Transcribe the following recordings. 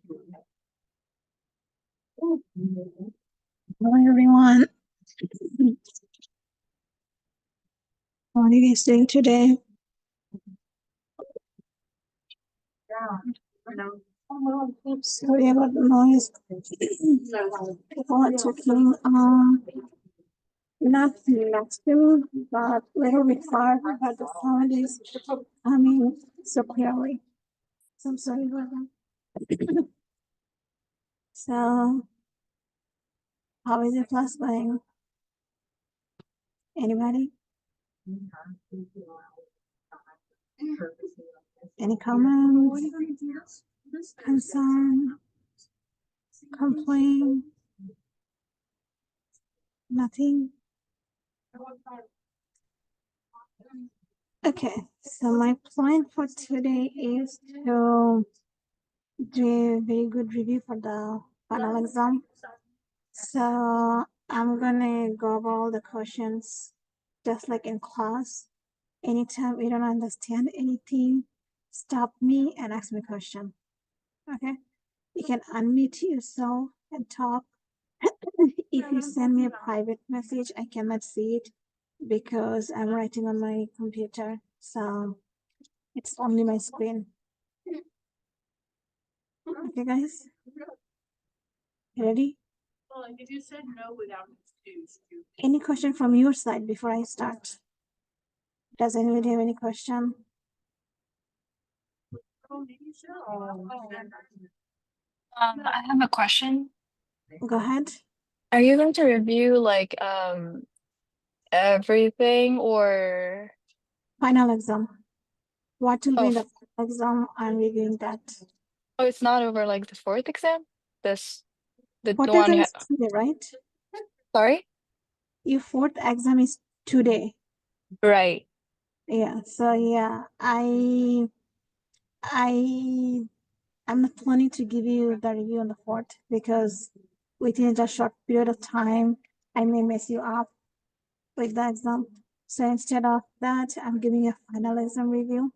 Hello, everyone. What are you guys doing today? Sorry about the noise. People are talking, not next to, but a little bit far, but the sound is coming so clearly. So I'm sorry about that. So, how is your class going? Anybody? Any comments? Concern? Complaint? Nothing? Okay, so my plan for today is to do a very good review for the final exam. So I'm gonna go over all the questions just like in class. Anytime you don't understand anything, stop me and ask me a question. Okay? You can unmute yourself and talk. If you send me a private message, I cannot see it because I'm writing on my computer. So it's only my screen. Okay, guys? Ready? Well, if you said no without excuse. Any question from your side before I start? Does anybody have any question? I have a question. Go ahead. Are you going to review like everything or Final exam. What will be the final exam? I'm reviewing that. oh, it's not over like the fourth exam? The What one exam you is today, right? sorry? Your fourth exam is today. Right. Yeah. So yeah, I'm not planning to give you the review on the fourth because within a short period of time, I may mess you up with the exam. So instead of that, I'm giving you a final exam review.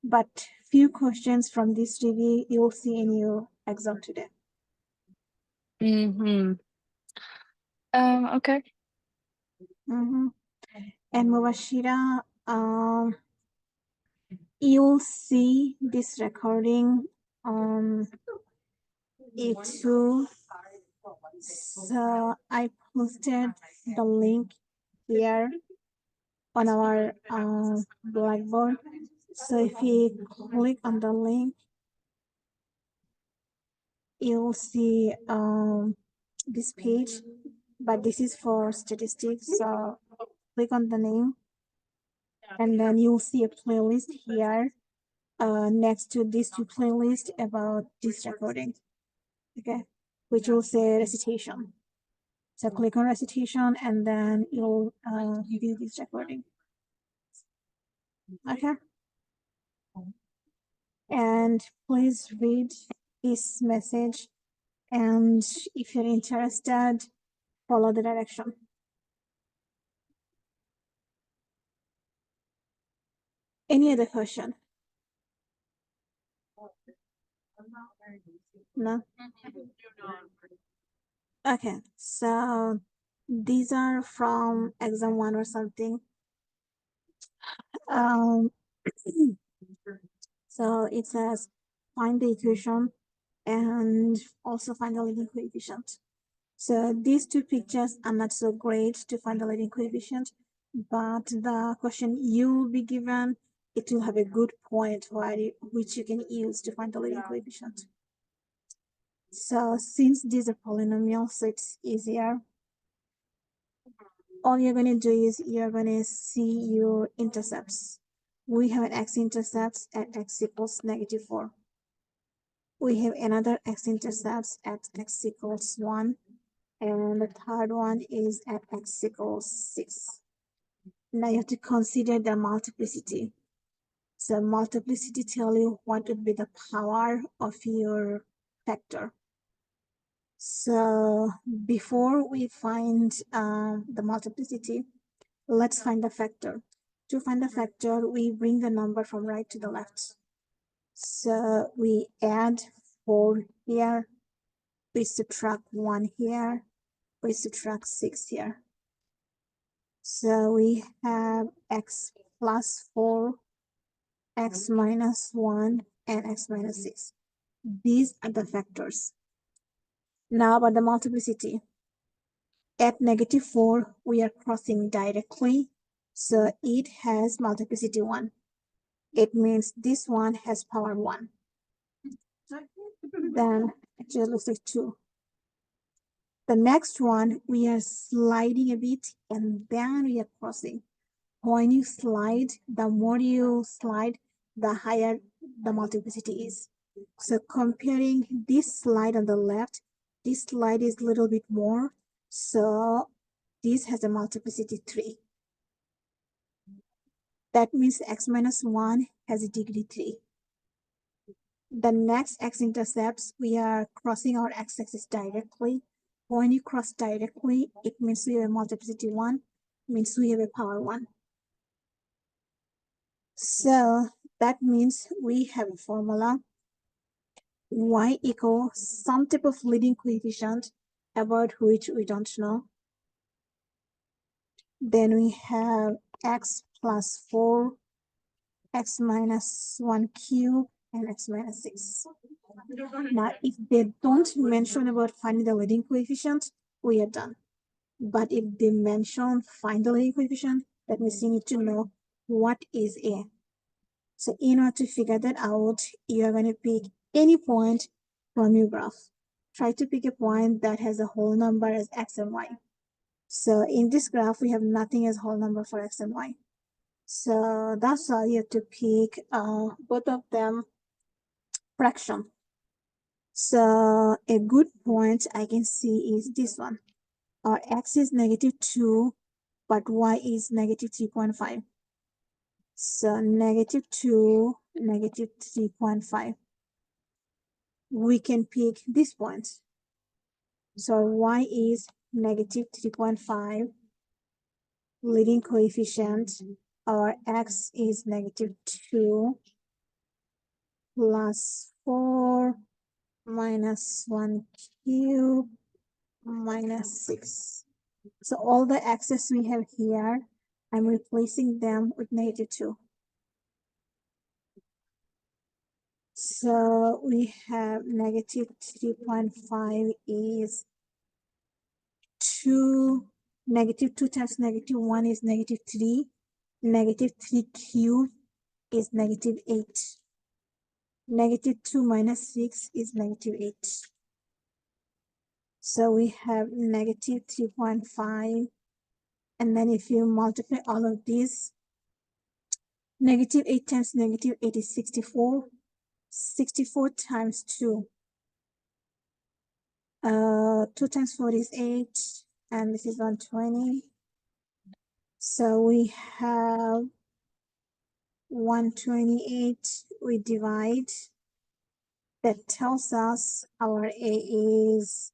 But few questions from this review you'll see in your exam today. Mm-hmm. Okay. And Mubashira, you'll see this recording on E2. So I posted the link here on our Blackboard. So if you click on the link, you'll see this page, but this is for statistics. So click on the name, and then you'll see a playlist here next to these two playlists about this recording. Okay, which will say recitation. So click on recitation, and then you'll view this recording. Okay. And please read this message, and if you're interested, follow the direction. Any other question? No? Okay, so these are from exam 1 or something. So it says find the equation and also find the leading coefficient. So these two pictures are not so great to find the leading coefficient, but the question you will be given, it will have a good point which you can use to find the leading coefficient. So since these are polynomials, so it's easier. All you're going to do is you're going to see your intercepts. We have an x-intercept at x equals -4. We have another x-intercepts at x equals 1. And the third one is at x equals 6. Now you have to consider the multiplicity. So multiplicity tell you what would be the power of your factor. So before we find the multiplicity, let's find the factor. To find the factor, we bring the number from right to the left. So we add 4 here, we subtract 1 here, we subtract 6 here. So we have x plus 4, x minus 1, and x minus 6. These are the factors. Now about the multiplicity. At -4, we are crossing directly, so it has multiplicity 1. It means this one has power 1. Then actually it looks like 2. The next one, we are sliding a bit and then we are crossing. When you slide, the more you slide, the higher the multiplicity is. So comparing this slide on the left, this slide is a little bit more. So this has a multiplicity 3. That means x minus 1 has a degree 3. The next x-intercepts, we are crossing our x-axis directly. When you cross directly, it means we have a multiplicity 1, means we have a power 1. So that means we have a formula y equals some type of leading coefficient about which we don't know. Then we have x plus 4, x minus 1 cube, and x minus 6. Now, if they don't mention about finding the leading coefficient, we are done. But if they mention find the leading coefficient, that means you need to know what is A. So in order to figure that out, you are going to pick any point from your graph. Try to pick a point that has a whole number as x and y. So in this graph, we have nothing as whole number for x and y. So that's all you have to pick both of them fraction. So a good point I can see is this one. Our x is -2, but y is -3.5. So -2, -3.5. We can pick this point. So y is -3.5, leading coefficient. Our x is -2 plus 4 minus 1 cube minus 6. So all the x's we have here, I'm replacing them with -2. So we have -3.5 is 2, -2 times -1 is -3, -3 cube is -8. -2 minus 6 is -8. So we have -3.5. And then if you multiply all of these, -8 times -8 is 64. 64 times 2. 2 times 4 is 8. And this is 120. So we have 128. We divide. That tells us our A is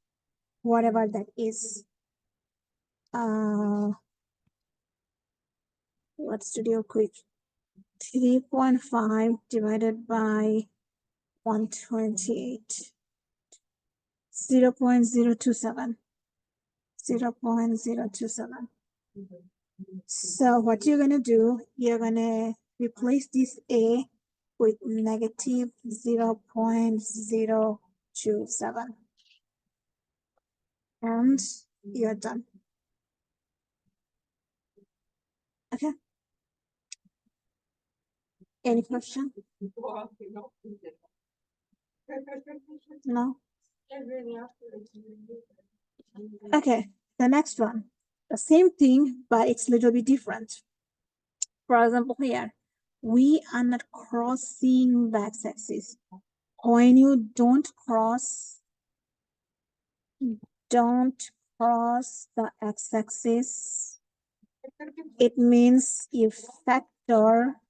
whatever that is. Let's do real quick. 3.5 divided by 128. 0.027. 0.027. So what you're gonna do, you're gonna replace this A with -0.027. And you're done. Okay. Any question? No? Okay, the next one. The same thing, but it's a little bit different. For example, here, we are not crossing the x-axis. When you don't cross the x-axis, it means your factor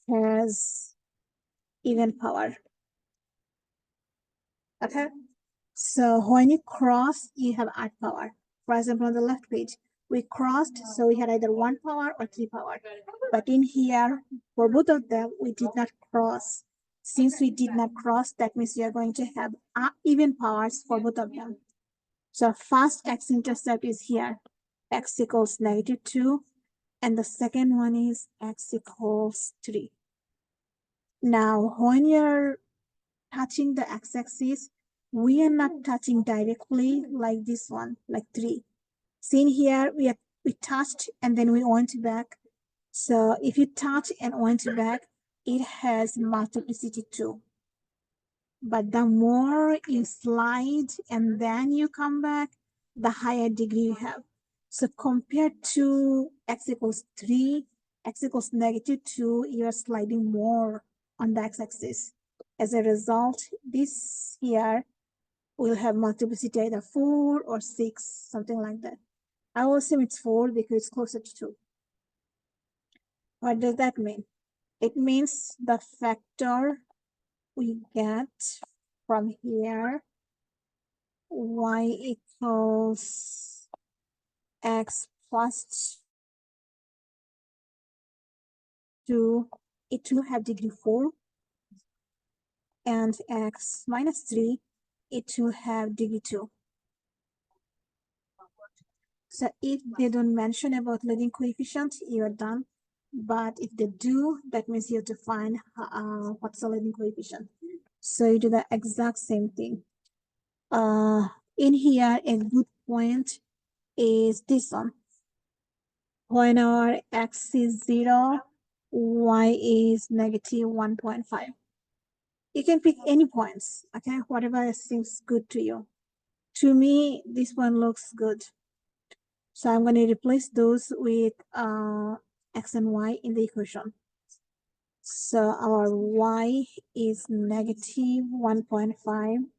has even power. Okay? So when you cross, you have odd power. For example, on the left page, we crossed, so we had either 1 power or 3 power. But in here, for both of them, we did not cross. Since we did not cross, that means we are going to have even powers for both of them. So first x-intercept is here, x equals -2, and the second one is x equals 3. Now, when you're touching the x-axis, we are not touching directly like this one, like 3. See here, we touched and then we went back. So if you touch and went back, it has multiplicity 2. But the more you slide and then you come back, the higher degree you have. So compared to x equals 3, x equals -2, you are sliding more on the x-axis. As a result, this here will have multiplicity either 4 or 6, something like that. I will assume it's 4 because it's closer to 2. What does that mean? It means the factor we get from here, y equals x plus 2, it will have degree 4, and x minus 3, it will have degree 2. So if they don't mention about leading coefficient, you're done. But if they do, that means you have to find what's the leading coefficient. So you do the exact same thing. In here, a good point is this one. When our x is 0, y is -1.5. You can pick any points, okay? Whatever seems good to you. To me, this one looks good. So I'm going to replace those with x and y in the equation. So our y is -1.5.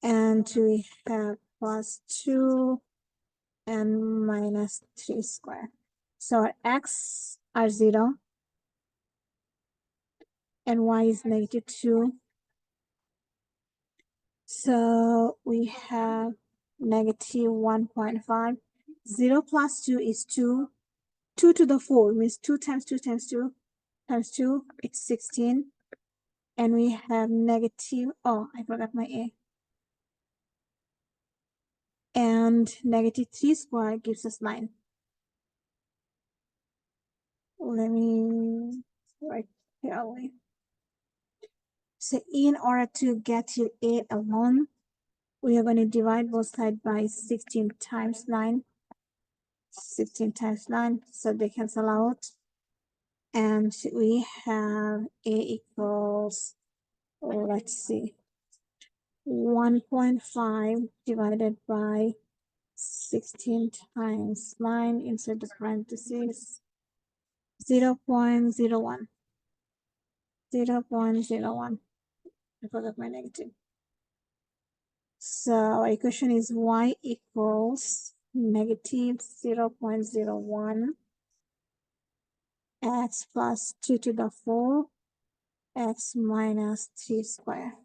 And we have +2 and -3 squared. So our x are 0 and y is -2. So we have -1.5. 0 plus 2 is 2. 2 to the 4 means 2 times 2 times 2 times 2, it's 16. And we have negative, oh, I forgot my a. And -3 squared gives us 9. Let me write carefully. So in order to get to a alone, we are going to divide both sides by 16 times 9. 16 times 9, so they cancel out. And we have a equals, let's see, 1.5 divided by 16 times 9 inside the parentheses, 0.01. 0.01. I forgot my negative. So our equation is y equals -0.01 x plus 2 to the 4 x minus 3 squared.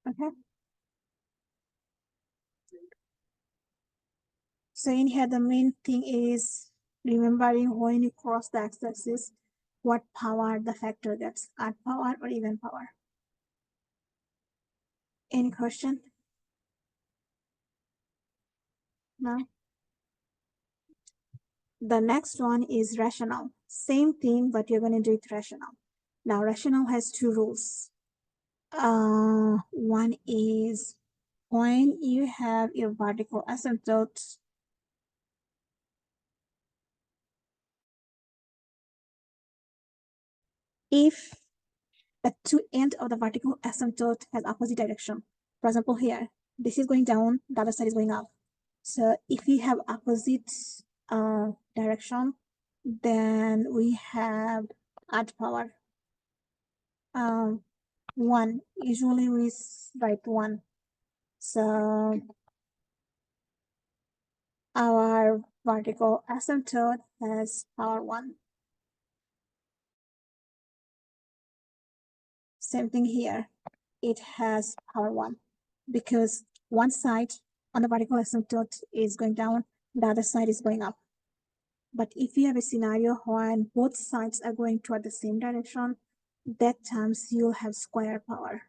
Okay. So in here, the main thing is remembering when you cross the x-axis, what power the factor gets, odd power or even power. Any question? No? The next one is rational. Same thing, but you're going to do it rational. Now, rational has 2 rules. One is when you have your vertical asymptote, if the two ends of the vertical asymptote has opposite direction. For example, here, this is going down, the other side is going up. So if we have opposite direction, then we have odd power. 1, usually we write 1. So our vertical asymptote has power 1. Same thing here. It has power 1 because one side on the vertical asymptote is going down, the other side is going up. But if you have a scenario when both sides are going toward the same direction, that times you'll have square power.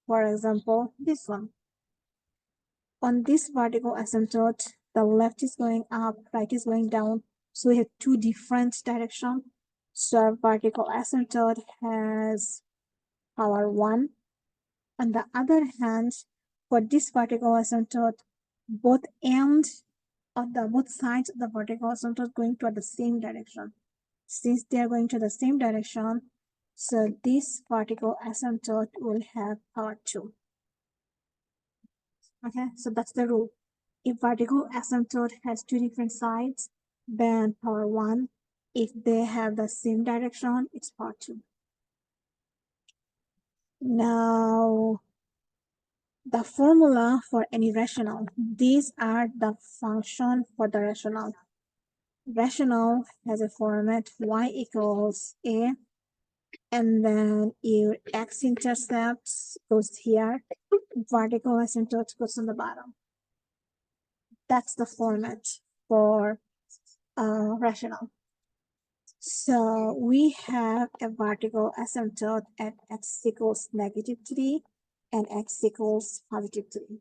For example, this one. On this vertical asymptote, the left is going up, right is going down. So we have two different directions. So our vertical asymptote has power 1. On the other hand, for this vertical asymptote, both ends of both sides of the vertical asymptote going toward the same direction. Since they are going to the same direction, so this vertical asymptote will have power 2. Okay, so that's the rule. If vertical asymptote has two different sides, then power 1. If they have the same direction, it's power 2. Now, the formula for any rational. These are the function for the rational. Rational has a format y equals a, and then your x-intercepts goes here, vertical asymptote goes on the bottom. That's the format for rational. So we have a vertical asymptote at x equals -3 and x equals +3.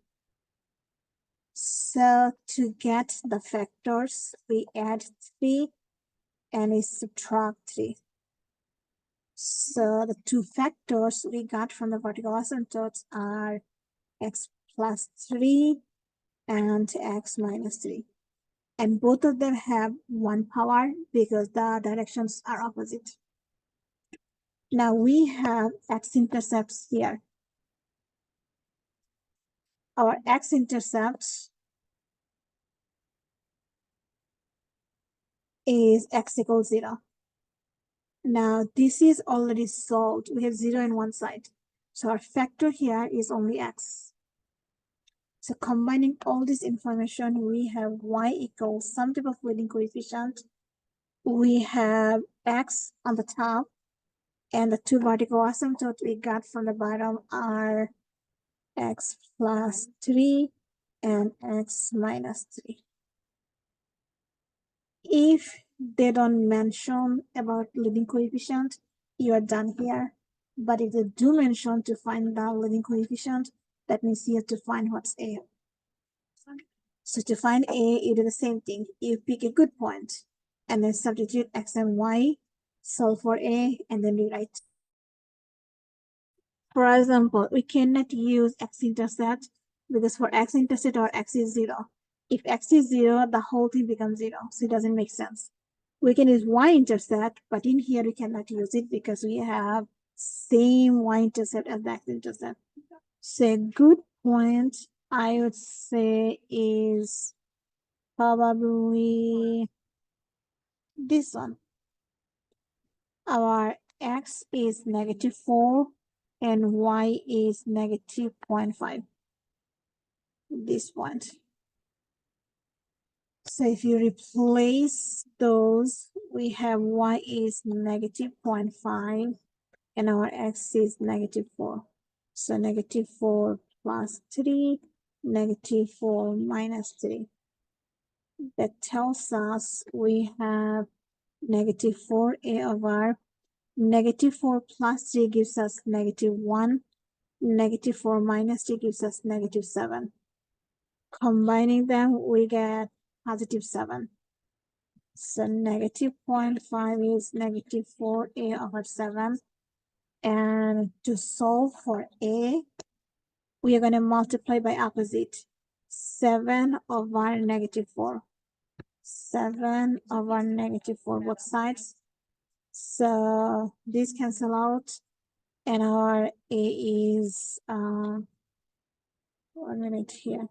So to get the factors, we add 3 and we subtract 3. So the two factors we got from the vertical asymptotes are x plus 3 and x minus 3. And both of them have 1 power because the directions are opposite. Now we have x-intercepts here. Our x-intercept is x equals 0. Now this is already solved. We have 0 on one side. So our factor here is only x. So combining all this information, we have y equals some type of leading coefficient. We have x on the top, and the two vertical asymptotes we got from the bottom are x plus 3 and x minus 3. If they don't mention about leading coefficient, you are done here. But if they do mention to find the leading coefficient, that means you have to find what's a. So to find a, you do the same thing. You pick a good point and then substitute x and y, solve for a, and then rewrite. For example, we cannot use x-intercept because for x-intercept our x is 0. If x is 0, the whole thing becomes 0, so it doesn't make sense. We can use y-intercept, but in here we cannot use it because we have same y-intercept as the x-intercept. So a good point, I would say, is probably this one. Our x is -4 and y is -0.5. This point. So if you replace those, we have y is -0.5 and our x is -4. So -4 plus 3, -4 minus 3. That tells us we have -4a over -4 plus 3 gives us -1. -4 minus 3 gives us -7. Combining them, we get +7. So -0.5 is -4a over 7. And to solve for a, we are going to multiply by opposite. 7 over -4. 7 over -4 both sides. So this cancel out. And our a is, 1 minute here.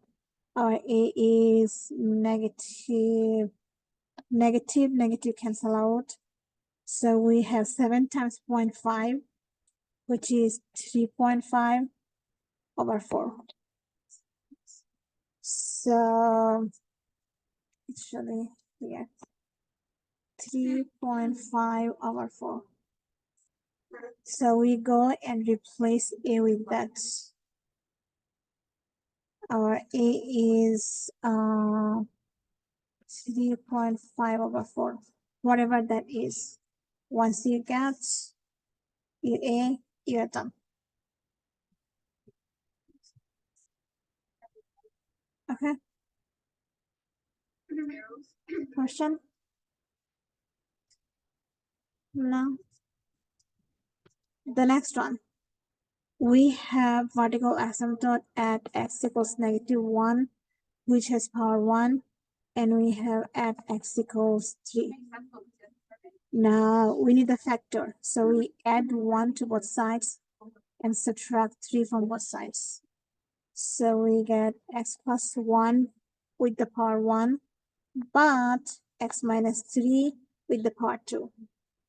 Our a is negative cancel out. So we have 7 times 0.5, which is 3.5 over 4. So actually, yeah, 3.5 over 4. So we go and replace a with that. Our a is 3.5/4, whatever that is. Once you get your A, you're done. Okay. Question? No. The next one. We have vertical asymptote at x equals -1, which has power 1, and we have at x equals 3. Now we need a factor, so we add 1 to both sides and subtract 3 from both sides. So we get x plus 1 with the power 1, but x minus 3 with the power 2.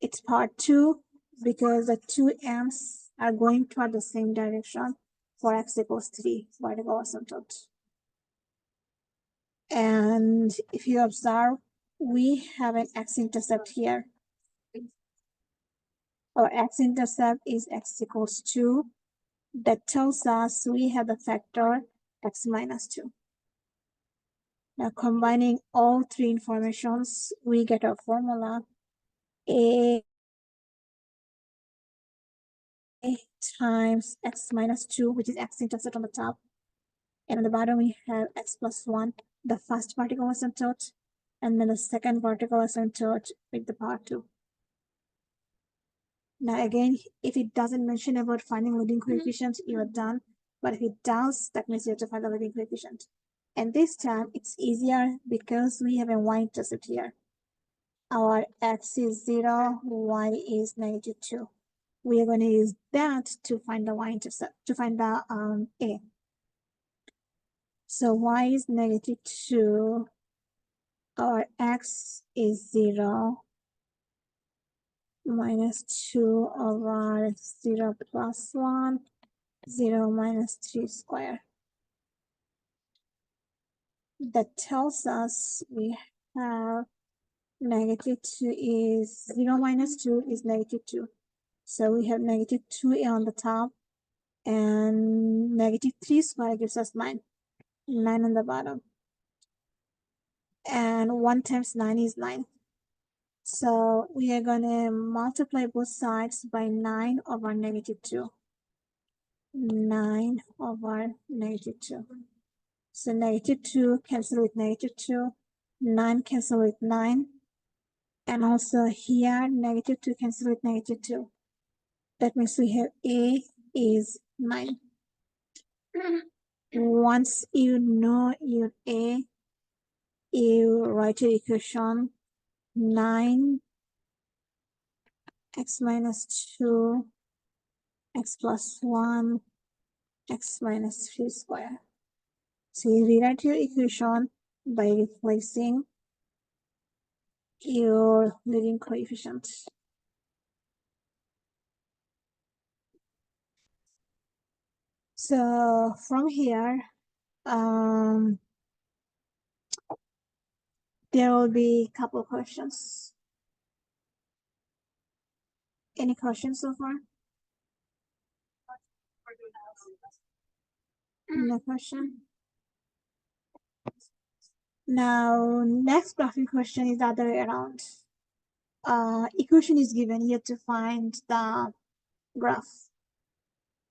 It's power 2 because the two ends are going toward the same direction for x equals 3, vertical asymptote. And if you observe, we have an x-intercept here. Our x-intercept is x equals 2. That tells us we have the factor x minus 2. Now combining all three informations, we get our formula a times x minus 2, which is x-intercept on the top. And on the bottom, we have x plus 1, the first vertical asymptote, and then the second vertical asymptote with the power 2. Now again, if it doesn't mention about finding leading coefficient, you are done. But if it does, that means you have to find the leading coefficient. And this time, it's easier because we have a y-intercept here. Our x is 0, y is -2. We are going to use that to find the y-intercept, to find the a. So y is -2, our x is 0, -2 over 0 plus 1, 0 minus 3 square. That tells us we have -2 is 0 minus 2 is -2. So we have -2a on the top, and -3 square gives us 9. 9 on the bottom. And 1 times 9 is 9. So we are going to multiply both sides by 9 over -2. 9 over -2. So -2 cancel with -2. 9 cancel with 9. And also here, -2 cancel with -2. That means we have a is 9. Once you know your a, you write your equation 9 x minus 2 x plus 1 x minus 3 square. So you rewrite your equation by replacing your leading coefficient. So from here, there will be a couple of questions. Any questions so far? No question. Now, next graphing question is the other way around. Equation is given, you have to find the graph.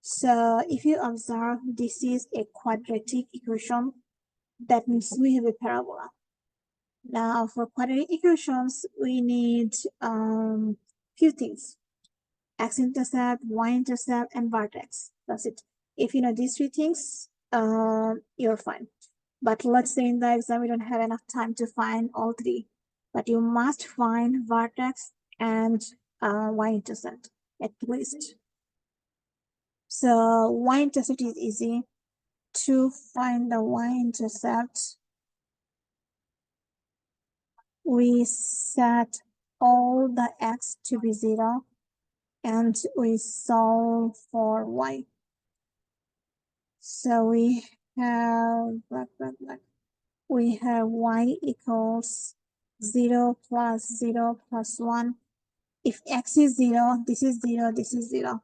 So if you observe, this is a quadratic equation. That means we have a parabola. Now for quadratic equations, we need few things: x-intercept, y-intercept, and vertex. That's it. If you know these three things, you're fine. But let's say in the exam we don't have enough time to find all three. But you must find vertex and y-intercept at least. So y-intercept is easy. To find the y-intercept, we set all the x to be 0 and we solve for y. So we have we have y equals 0 plus 0 plus 1. If x is 0, this is 0, this is 0.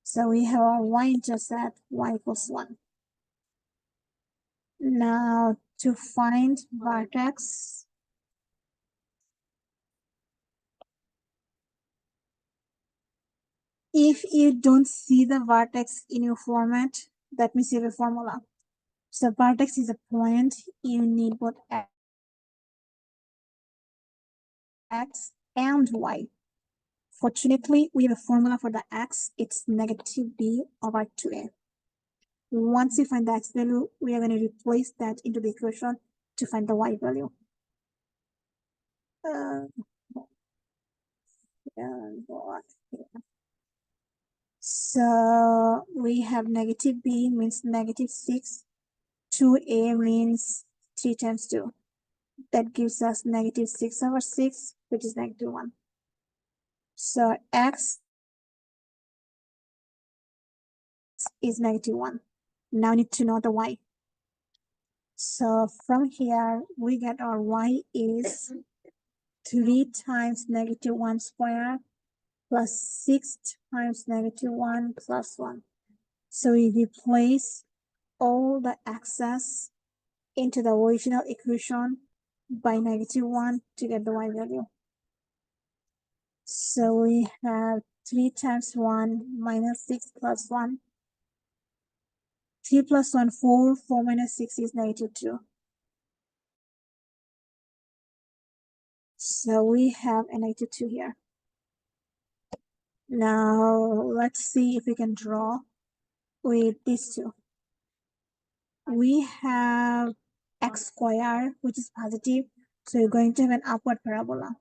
So we have our y-intercept, y equals 1. Now to find vertex, If you don't see the vertex in your format, that means you have a formula. So vertex is a point. You need both x and y. Fortunately, we have a formula for the x. It's negative b over 2a. Once you find the x value, we are going to replace that into the equation to find the y value. So we have negative b means negative 6. 2a means 3 times 2. That gives us negative 6 over 6, which is negative 1. So x is negative 1. Now we need to know the y. So from here, we get our y is 3 times negative 1 squared plus 6 times negative 1 plus 1. So we replace all the x's into the original equation by negative 1 to get the y value. So we have 3 times 1 minus 6 plus 1. 3 plus 1, 4. 4 minus 6 is negative 2. So we have a negative 2 here. Now let's see if we can draw with these two. We have x squared, which is positive, so you're going to have an upward parabola.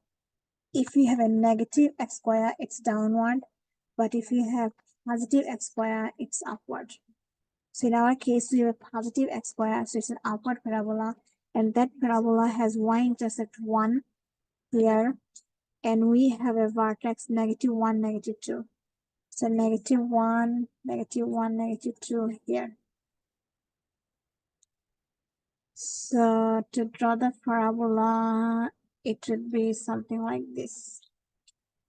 If you have a negative x squared, it's downward, but if you have positive x squared, it's upward. So in our case, we have a positive x squared, so it's an upward parabola, and that parabola has y-intercept 1 here, and we have a vertex negative 1, negative 2. So negative 1, negative 1, negative 2 here. So to draw the parabola, it would be something like this.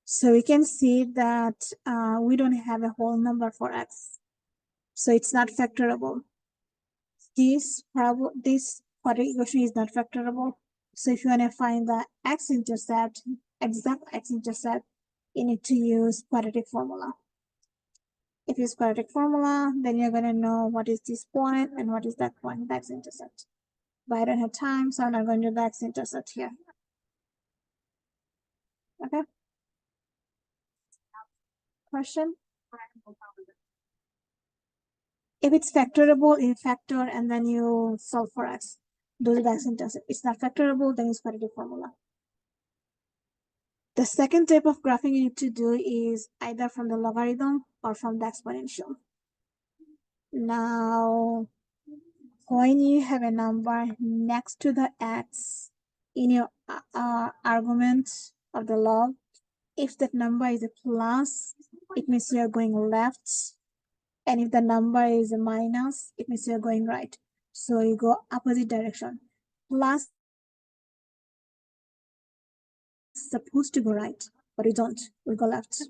So we can see that we don't have a whole number for x. So it's not factorable. This quadratic equation is not factorable. So if you want to find the x-intercept, exact x-intercept, you need to use quadratic formula. If you use quadratic formula, then you're going to know what is this point and what is that point, the x-intercept. But I don't have time, so I'm not going to do the x-intercept here. Okay? Question? If it's factorable, you factor and then you solve for x. Do the x-intercept. It's not factorable, then use quadratic formula. The second type of graphing you need to do is either from the logarithm or from the exponential. Now, when you have a number next to the x in your argument of the log, if that number is a plus, it means you are going left. And if the number is a minus, it means you're going right. So you go opposite direction. Plus supposed to go right, but we don't. We go left.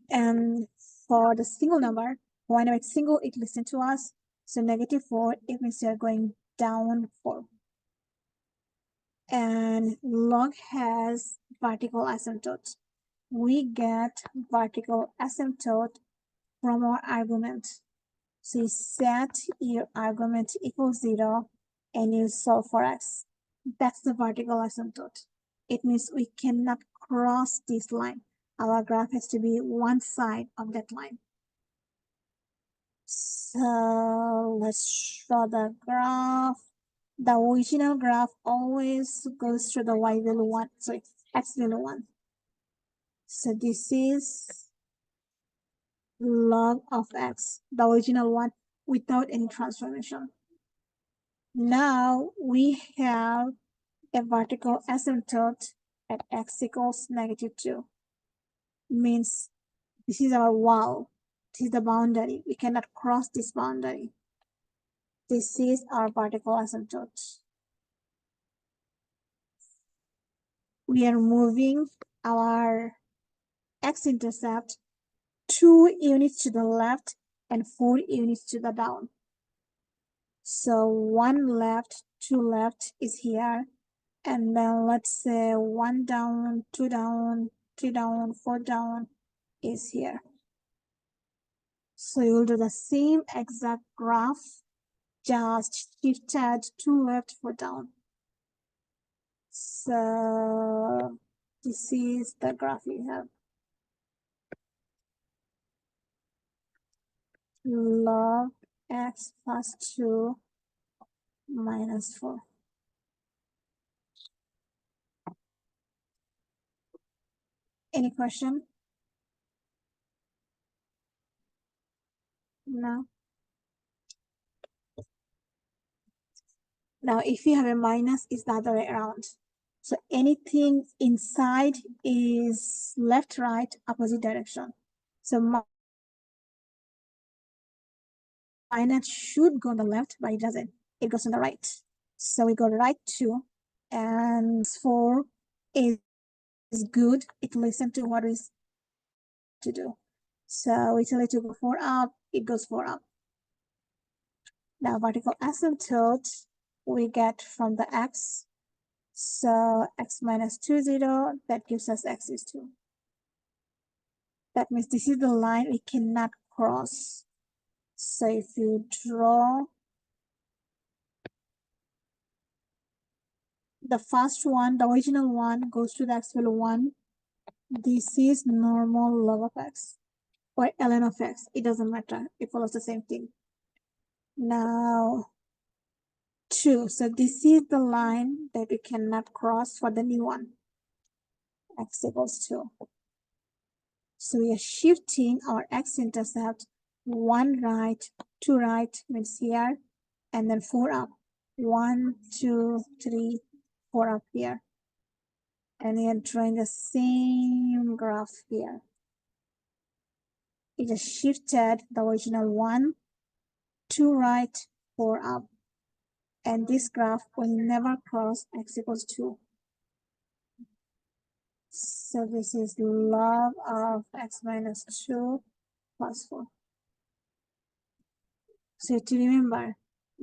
And for the single number, whenever it's single, it listens to us. So negative 4, it means you're going down 4. And log has vertical asymptote. We get vertical asymptote from our argument. So you set your argument equals 0 and you solve for x. That's the vertical asymptote. It means we cannot cross this line. Our graph has to be one side of that line. So let's draw the graph. The original graph always goes through the y value 1, sorry, x value 1. So this is log of x, the original one, without any transformation. Now we have a vertical asymptote at x equals negative 2. Means this is our wall. This is the boundary. We cannot cross this boundary. This is our vertical asymptote. We are moving our x-intercept 2 units to the left and 4 units to the down. So 1 left, 2 left is here. And then let's say 1 down, 2 down, 3 down, 4 down is here. So you will do the same exact graph, just shifted to left for down. So this is the graph you have. Log x plus 2 minus 4. Any question? No. Now, if you have a minus, it's the other way around. So anything inside is left, right, opposite direction. So minus should go on the left, but it doesn't. It goes on the right. So we go right 2, and 4 is good. It listens to what is to do. So we tell it to go 4 up, it goes 4 up. Now vertical asymptote we get from the x. So x minus 2, 0, that gives us x is 2. That means this is the line we cannot cross. So if you draw the first one, the original one goes to the x value 1. This is normal log of x or ln of x. It doesn't matter. It follows the same thing. Now 2. So this is the line that we cannot cross for the new one. X equals 2. So we are shifting our x-intercept 1 right, 2 right means here, and then 4 up. 1, 2, 3, 4 up here. And we are drawing the same graph here. It just shifted the original 1, 2 right, 4 up. And this graph will never cross x equals 2. So this is log of x minus 2 plus 4. So to remember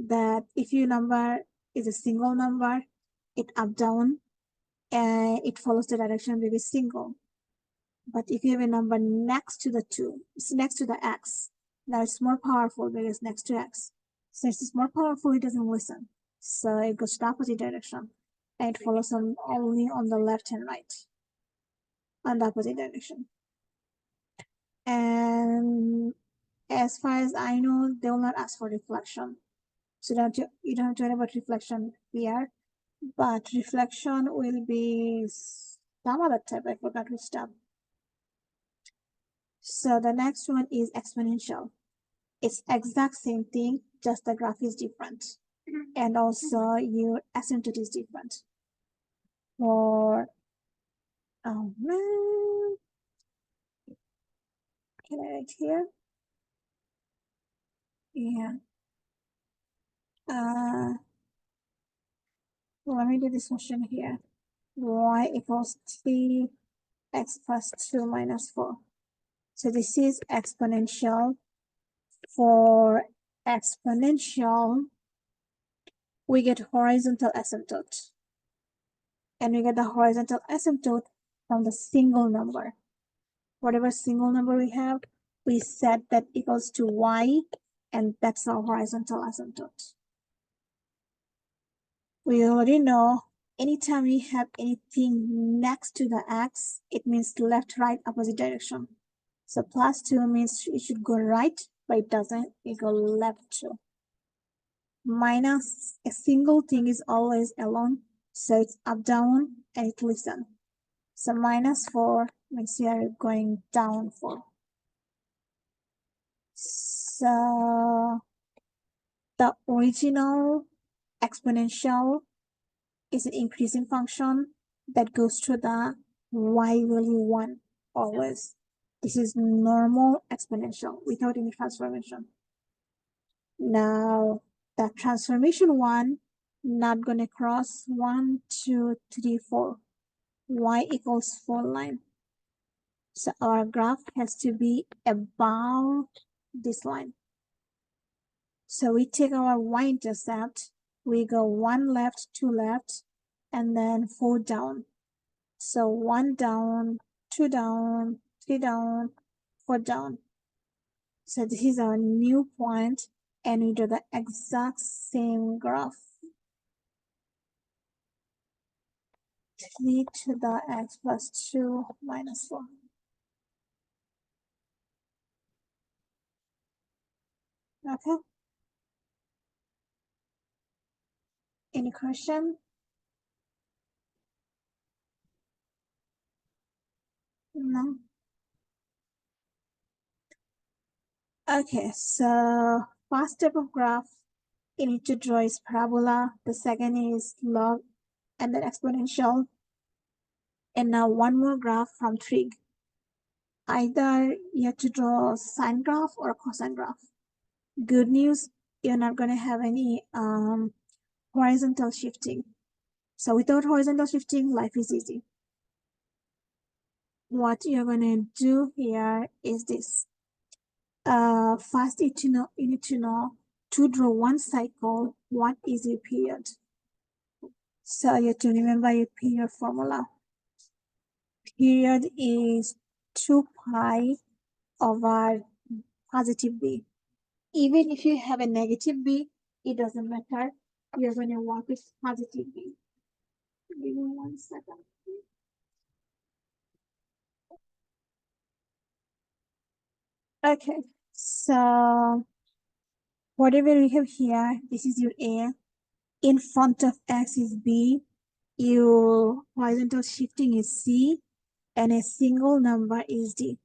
that if your number is a single number, it up down and it follows the direction of the single. But if you have a number next to the 2, it's next to the x, now it's more powerful because it's next to x. Since it's more powerful, it doesn't listen. So it goes to the opposite direction and it follows only on the left and right, on the opposite direction. And as far as I know, they will not ask for reflection. So you don't have to worry about reflection here, but reflection will be some other type. I forgot which type. So the next one is exponential. It's exact same thing, just the graph is different. And also your asymptote is different. For, oh man, can I write here? Yeah. Let me do this motion here. Y equals 3 x plus 2 minus 4. So this is exponential. For exponential, we get horizontal asymptote. And we get the horizontal asymptote from the single number. Whatever single number we have, we set that equals to y, and that's our horizontal asymptote. We already know anytime we have anything next to the x, it means left, right, opposite direction. So plus 2 means it should go right, but it doesn't, it go left too. Minus a single thing is always alone, so it's up, down, and it listen. So minus 4 means here going down 4. So the original exponential is an increasing function that goes to the y value 1 always. This is normal exponential without any transformation. Now the transformation one not gonna cross 1, 2, 3, 4. Y equals 4 line. So our graph has to be about this line. So we take our y-intercept, we go 1 left, 2 left, and then 4 down. So 1 down, 2 down, 3 down, 4 down. So this is our new point, and we do the exact same graph. 3 to the x plus 2 minus 4. Okay. Any question? No. Okay, so first step of graph, you need to draw is parabola. The second is log, and then exponential. And now one more graph from trig. Either you have to draw sine graph or cosine graph. Good news, you're not going to have any horizontal shifting. So without horizontal shifting, life is easy. What you're going to do here is this. First, you need to know to draw one cycle, what is your period? So you have to remember your period formula. Period is 2 pi over positive b. Even if you have a negative b, it doesn't matter. You're going to work with positive b. Give me 1 second. Okay, so whatever we have here, this is your A. In front of X is B. Your horizontal shifting is C. And a single number is D.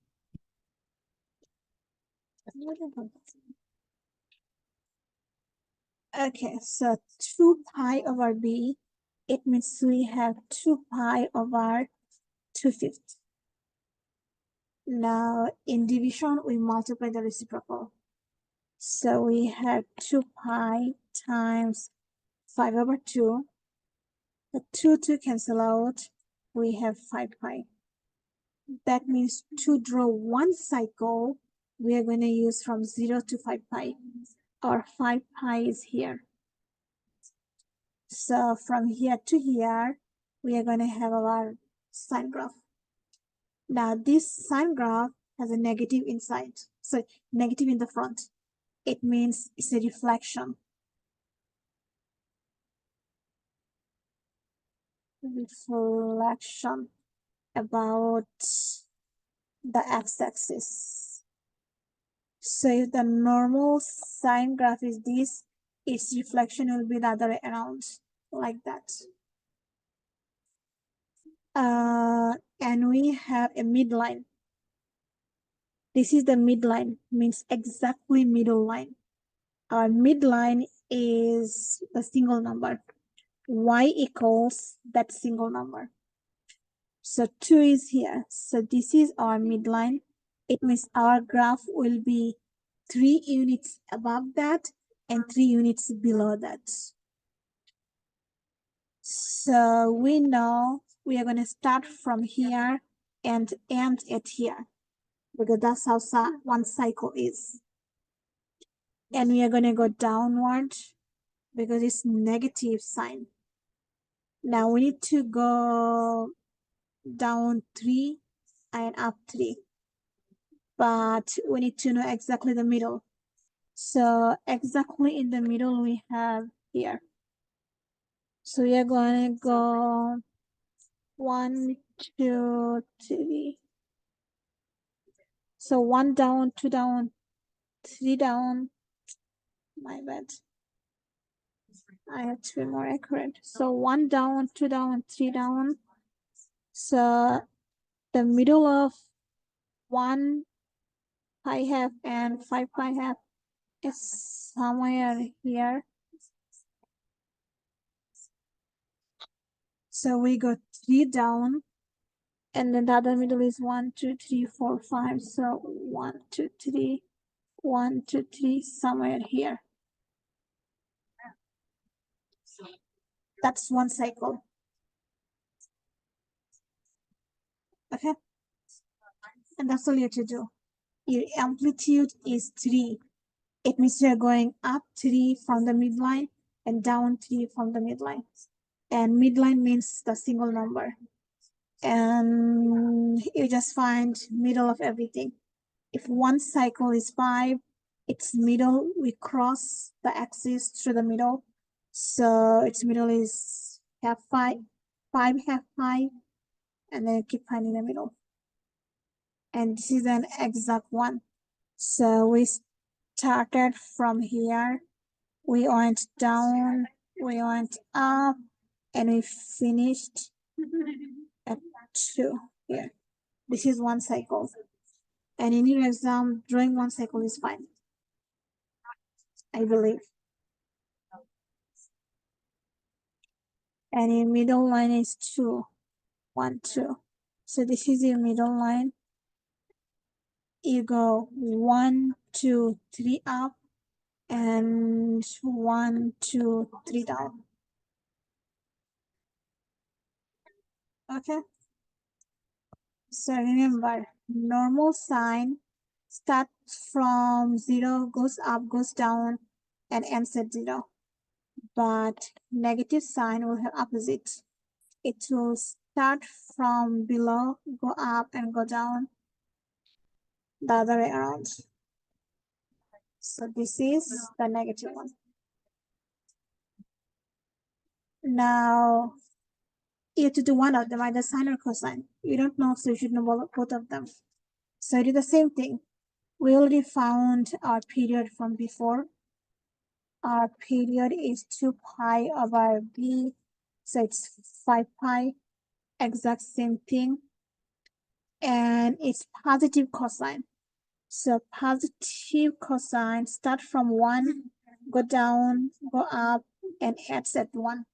Okay, so 2 pi over B, it means we have 2 pi over 2/5. Now, in division, we multiply the reciprocal. So we have 2 pi times 5 over 2. The 2 cancel out. We have 5 pi. That means to draw one cycle, we are going to use from 0 to 5 pi. Our 5 pi is here. So from here to here, we are going to have our sine graph. Now this sine graph has a negative inside, so negative in the front. It means it's a reflection. Reflection about the x-axis. So if the normal sine graph is this, its reflection will be the other way around, like that. And we have a midline. This is the midline, means exactly middle line. Our midline is the single number. Y equals that single number. So 2 is here. So this is our midline. It means our graph will be 3 units above that and 3 units below that. So we know we are going to start from here and end at here, because that's how one cycle is. And we are going to go downward because it's negative sign. Now we need to go down 3 and up 3. But we need to know exactly the middle. So exactly in the middle we have here. So we are going to go 1, 2, 3. So 1 down, 2 down, 3 down. My bad. I have to be more accurate. So 1 down, 2 down, 3 down. So the middle of 1 pi half and 5 pi half is somewhere here. So we go 3 down, and then the other middle is 1, 2, 3, 4, 5. So 1, 2, 3, 1, 2, 3, somewhere here. That's one cycle. Okay, and that's all you have to do. Your amplitude is 3. It means you're going up 3 from the midline and down 3 from the midline. And midline means the single number. And you just find middle of everything. if one cycle is 5, its middle, we cross the axis through the middle. So its middle is half 5, 5 half 5, and then keep finding the middle. And this is an exact one. So we started from here, we went down, we went up, and we finished at 2 here. This is one cycle. And in your exam, drawing one cycle is fine, I believe. And your middle line is 2, 1, 2. So this is your middle line. You go 1, 2, 3 up, and 1, 2, 3 down. Okay. So remember, normal sign starts from 0, goes up, goes down, and ends at 0. But negative sign will have opposite. It will start from below, go up, and go down, the other way around. So this is the negative one. Now, you have to do one of them, either sine or cosine. You don't know, so you should know both of them. So I do the same thing. We already found our period from before. Our period is 2 pi over b, so it's 5 pi, exact same thing. And it's positive cosine. So positive cosine start from 1, go down, go up, and adds at 1.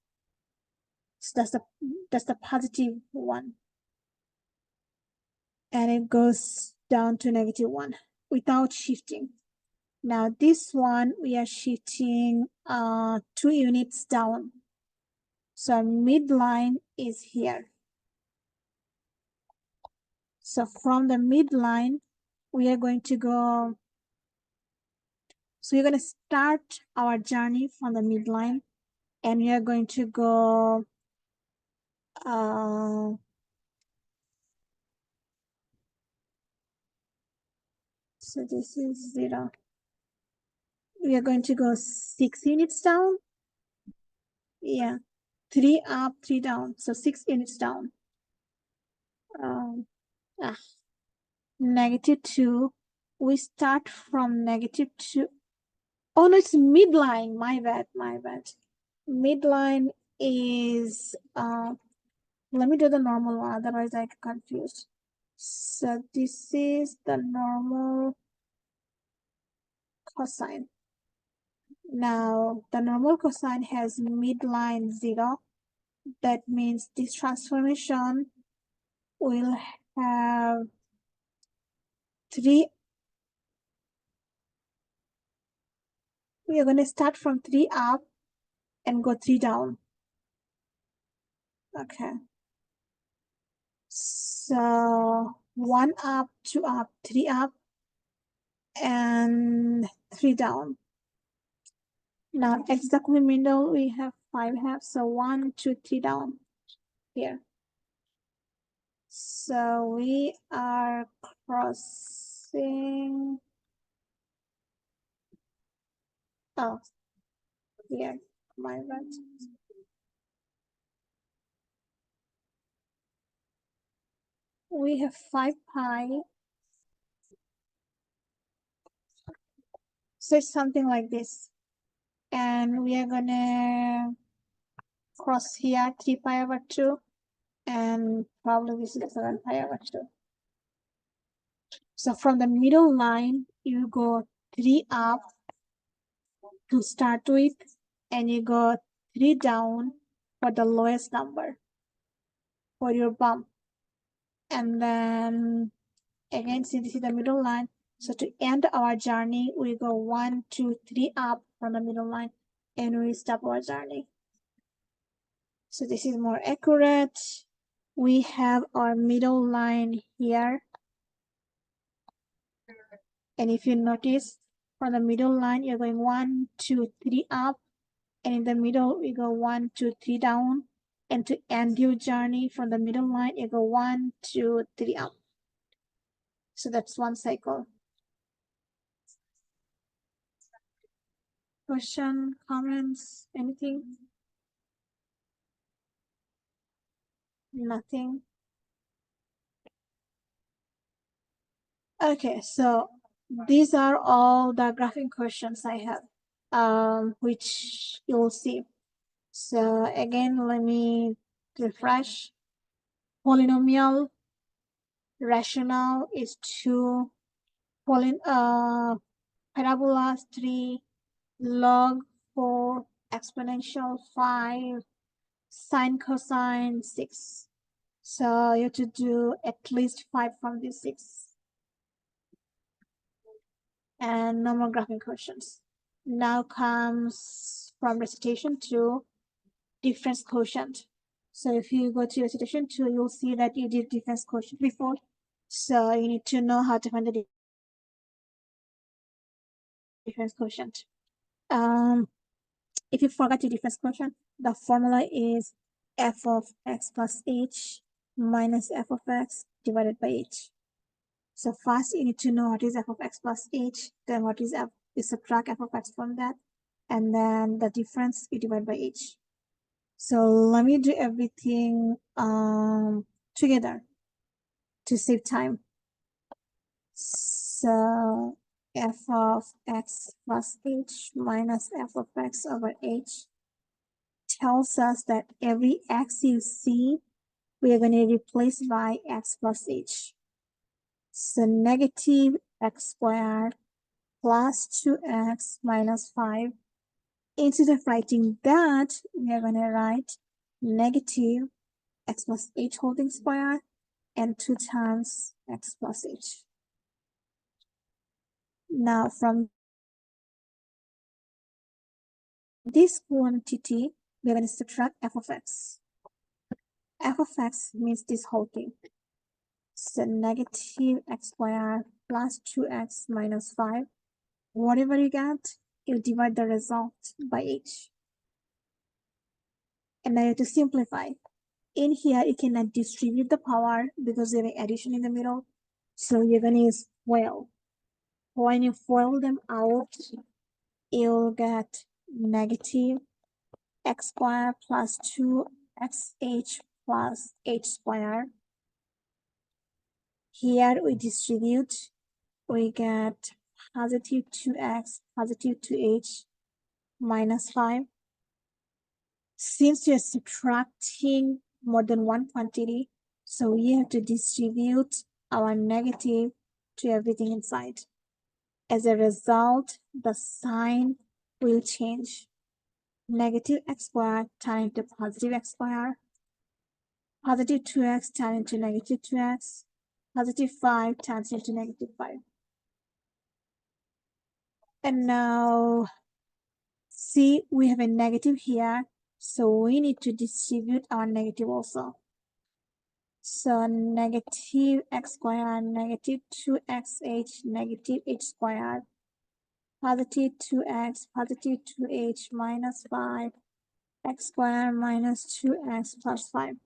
So that's the positive one. And it goes down to negative 1 without shifting. Now this one, we are shifting 2 units down. So midline is here. So from the midline, we are going to go, so we're going to start our journey from the midline, and we are going to go so this is 0. We are going to go 6 units down. Yeah, 3 up, 3 down. So 6 units down. -2. We start from -2. Oh no, it's midline. My bad. Midline is let me do the normal one, otherwise I get confused. So this is the normal cosine. Now the normal cosine has midline 0. That means this transformation will have 3. We are going to start from 3 up and go 3 down. Okay. So 1 up, 2 up, 3 up, and 3 down. Now exactly middle, we have 5 halves. So 1, 2, 3 down here. So we are crossing. Oh, here, my bad. We have 5 pi. So it's something like this. And we are gonna cross here 3 pi over 2. And probably this is 7 pi over 2. So from the middle line, you go 3 up to start with, and you go 3 down for the lowest number for your bump. And then again, since this is the middle line, so to end our journey, we go 1, 2, 3 up from the middle line, and we stop our journey. So this is more accurate. We have our middle line here. And if you notice, from the middle line, you're going 1, 2, 3 up. And in the middle, we go 1, 2, 3 down. And to end your journey from the middle line, you go 1, 2, 3 up. So that's one cycle. question, comments, anything? Nothing. Okay, so these are all the graphing questions I have, which you'll see. So again, let me refresh. Polynomial rational is 2, parabola 3, log 4, exponential 5, sine cosine 6. So you have to do at least 5 from these 6. And no more graphing questions. Now comes from recitation 2, difference quotient. So if you go to recitation 2, you'll see that you did difference quotient before. So you need to know how to find the difference quotient. If you forgot your difference quotient, the formula is f of x plus h minus f of x divided by h. So first you need to know what is f of x plus h, then what is f, you subtract f of x from that, and then the difference you divide by h. So let me do everything together to save time. So f of x plus h minus f of x over h tells us that every x you see, we are going to replace by x plus h. So negative x squared plus 2x minus 5. Instead of writing that, we are going to write negative x plus h holding square and 2 times x plus h. Now from this quantity, we're going to subtract f of x. F of x means this whole thing. So negative x squared plus 2x minus 5. Whatever you get, you divide the result by h. And now you have to simplify. In here, you cannot distribute the power because you have an addition in the middle. So you're going to use FOIL. When you FOIL them out, you'll get negative x squared plus 2xh plus h squared. Here we distribute, we get positive 2x, positive 2h minus 5. Since you're subtracting more than one quantity, so we have to distribute our negative to everything inside. As a result, the sign will change. Negative x squared turned into positive x squared, positive 2x turned into negative 2x, positive 5 turns into negative 5. And now, see, we have a negative here, so we need to distribute our negative also. So negative x squared, negative 2xh, negative h squared, positive 2x, positive 2h minus 5, x squared minus 2x plus 5.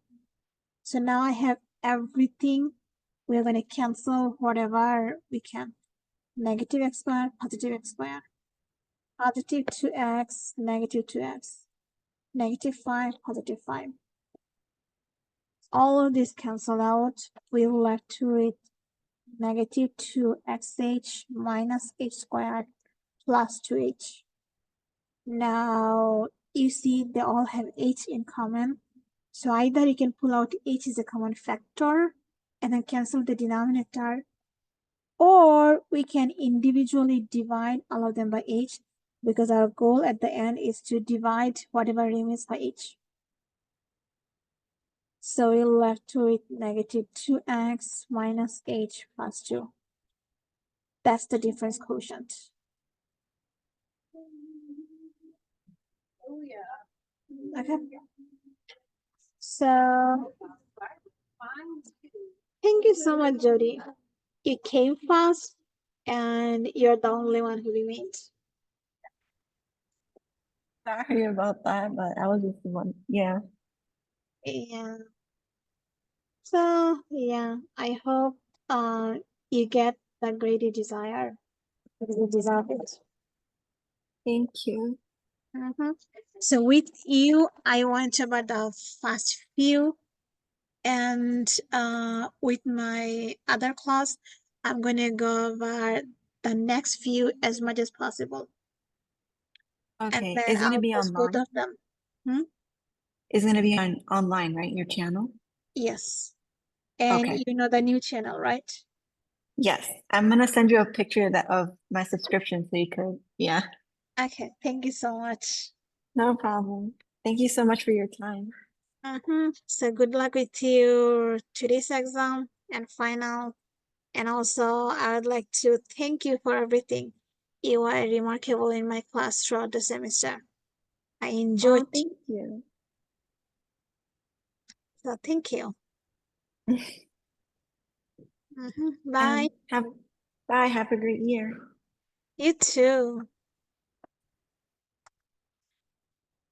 So now I have everything. We're going to cancel whatever we can. Negative x squared, positive x squared, positive 2x, negative 2x, negative 5, positive 5. All of this cancel out. We're left with negative 2xh minus h squared plus 2h. Now, you see they all have h in common. So either you can pull out h as a common factor and then cancel the denominator, or we can individually divide all of them by h because our goal at the end is to divide whatever remains by h. So we're left with negative 2x minus h plus 2. That's the difference quotient. Okay. So thank you so much, Jody. You came fast and you're the only one who remained. Sorry about that, but I was just the one. Yeah. Yeah. So yeah, I hope you get the grade you desire because you deserve it. Thank you. So with you, I went about the first few, and with my other class, I'm gonna go over the next few as much as possible. And Okay, then it's gonna I'll be post both online. of them. It's gonna be online, right? Your channel? Yes. And Okay. you know the new channel, right? Yes. I'm gonna send you a picture of my subscription so you could, yeah. Okay, thank you so much. No problem. Thank you so much for your time. So good luck with your today's exam and final. And also, I would like to thank you for everything. You are remarkable in my class throughout the semester. I enjoyed. Oh, thank you. So thank you. Bye. Bye. Have a great year. You too.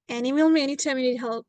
And email me anytime you need help.